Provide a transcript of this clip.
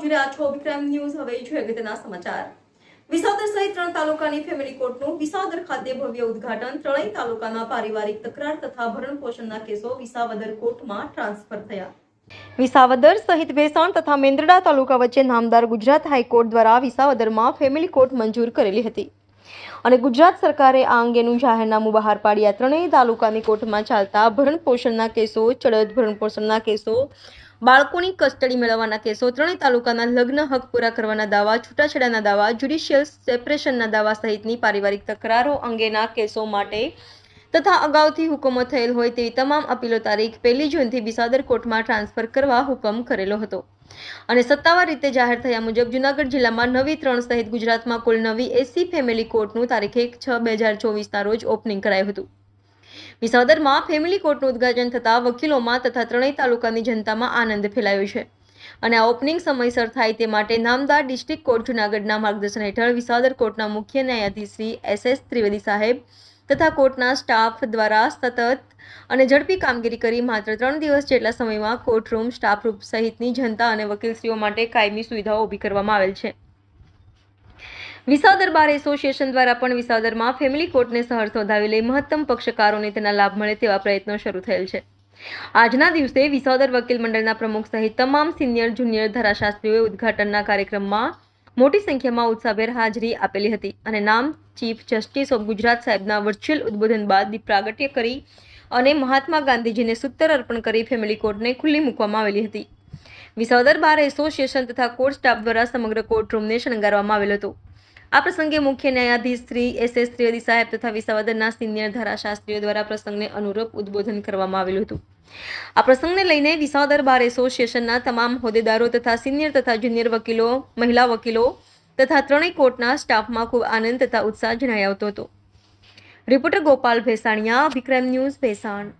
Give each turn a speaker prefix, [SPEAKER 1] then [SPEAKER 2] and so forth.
[SPEAKER 1] જોઈ રહ્યા છો વિક્રમ ન્યૂઝ. હવે જોઈએ અગત્યના સમાચાર. વિસાવદર સહિત 3 તાલુકાની ફેમિલી કોર્ટનું વિસાવદર ખાતે ભવ્ય ઉદ્ઘાટન. ત્રણેય તાલુકાના પારિવારિક તકરાર તથા ભરણ પોષણના કેસો વિસાવદર કોર્ટમાં ટ્રાન્સફર થયા. વિસાવદર સહિત ભેસાણ તથા મેંદરડા તાલુકા વચ્ચે નામદાર ગુજરાત હાઈકોર્ટ દ્વારા વિસાવદરમાં ફેમિલી કોર્ટ મંજૂર કરેલી હતી અને ગુજરાત સરકારે આ અંગેનું જાહેરનામું બહાર પાડ્યા. ત્રણેય તાલુકાની કોર્ટમાં ચાલતા ભરણ પોષણના કેસો, ચડત ભરણ પોષણના કેસો, બાળકોની કસ્ટડી મેળવવાના કેસો, ત્રણેય તાલુકાના લગ્ન હક પૂરા કરવાના દાવા, છૂટાછેડાના દાવા, જ્યુડિશિયલ સેપરેશનના દાવા સહિતની પારિવારિક તકરારો અંગેના કેસો માટે તથા અગાઉથી હુકમો થયેલ હોય તેવી તમામ અપીલો તારીખ 1 જૂનથી વિસાવદર કોર્ટમાં ટ્રાન્સફર કરવા હુકમ કરેલો હતો અને સત્તાવાર રીતે જાહેર થયા મુજબ જૂનાગઢ જિલ્લામાં નવી 3 સહિત ગુજરાતમાં કુલ નવી 80 ફેમિલી કોર્ટનું તારીખ 1/6/2024ના રોજ ઓપનિંગ કરાયું હતું. વિસાવદરમાં ફેમિલી કોર્ટનું ઉદ્ઘાટન થતા વકીલોમાં તથા ત્રણેય તાલુકાની જનતામાં આનંદ ફેલાયો છે અને આ ઓપનિંગ સમયસર થાય તે માટે નામદાર ડિસ્ટ્રિક્ટ કોર્ટ જૂનાગઢના માર્ગદર્શન હેઠળ વિસાવદર કોર્ટના મુખ્ય ન્યાયાધીશ શ્રી SS ત્રિવેદી સાહેબ તથા કોર્ટના સ્ટાફ દ્વારા સતત અને ઝડપી કામગીરી કરી માત્ર 3 દિવસ જેટલા સમયમાં કોર્ટરૂમ, સ્ટાફ રૂમ સહિતની જનતા અને વકીલશ્રીઓ માટે કાયમી સુવિધાઓ ઊભી કરવામાં આવેલ છે. વિસાવદર બાર એસોસિએશન દ્વારા પણ વિસાવદરમાં ફેમિલી કોર્ટને સહર્ષ વધાવી લઈ મહત્તમ પક્ષકારોને તેના લાભ મળે તેવા પ્રયત્નો શરૂ થયેલ છે. આજના દિવસે વિસાવદર વકીલ મંડળના પ્રમુખ સહિત તમામ સિનિયર જુનિયર ધારાશાસ્ત્રીઓએ ઉદ્ઘાટનના કાર્યક્રમમાં મોટી સંખ્યામાં ઉત્સાહભેર હાજરી આપેલી હતી અને નામ ચીફ જસ્ટિસ ઓફ ગુજરાત સાહેબના વર્ચ્યુઅલ ઉદ્બોધન બાદ દીપ પ્રાગટ્ય કરી અને મહાત્મા ગાંધીજીને સૂત્ર અર્પણ કરી ફેમિલી કોર્ટને ખુલ્લી મૂકવામાં આવેલી હતી. વિસાવદર બાર એસોસિએશન તથા કોર્ટ સ્ટાફ દ્વારા સમગ્ર કોર્ટરૂમને શણગારવામાં આવેલ હતો. આ પ્રસંગે મુખ્ય ન્યાયાધીશ શ્રી SS ત્રિવેદી સાહેબ તથા વિસાવદરના સિનિયર ધારાશાસ્ત્રીઓ દ્વારા પ્રસંગને અનુરૂપ ઉદ્બોધન કરવામાં આવેલું હતું. આ પ્રસંગને લઈને વિસાવદર બાર એસોસિએશનના તમામ હોદ્દેદારો તથા સિનિયર તથા જુનિયર વકીલો, મહિલા વકીલો તથા ત્રણેય કોર્ટના સ્ટાફમાં ખૂબ આનંદ તથા ઉત્સાહ જણાઈ આવતો હતો. રિપોર્ટર ગોપાલ ભેસાણીયા, વિક્રમ ન્યૂઝ, ભેસાણ.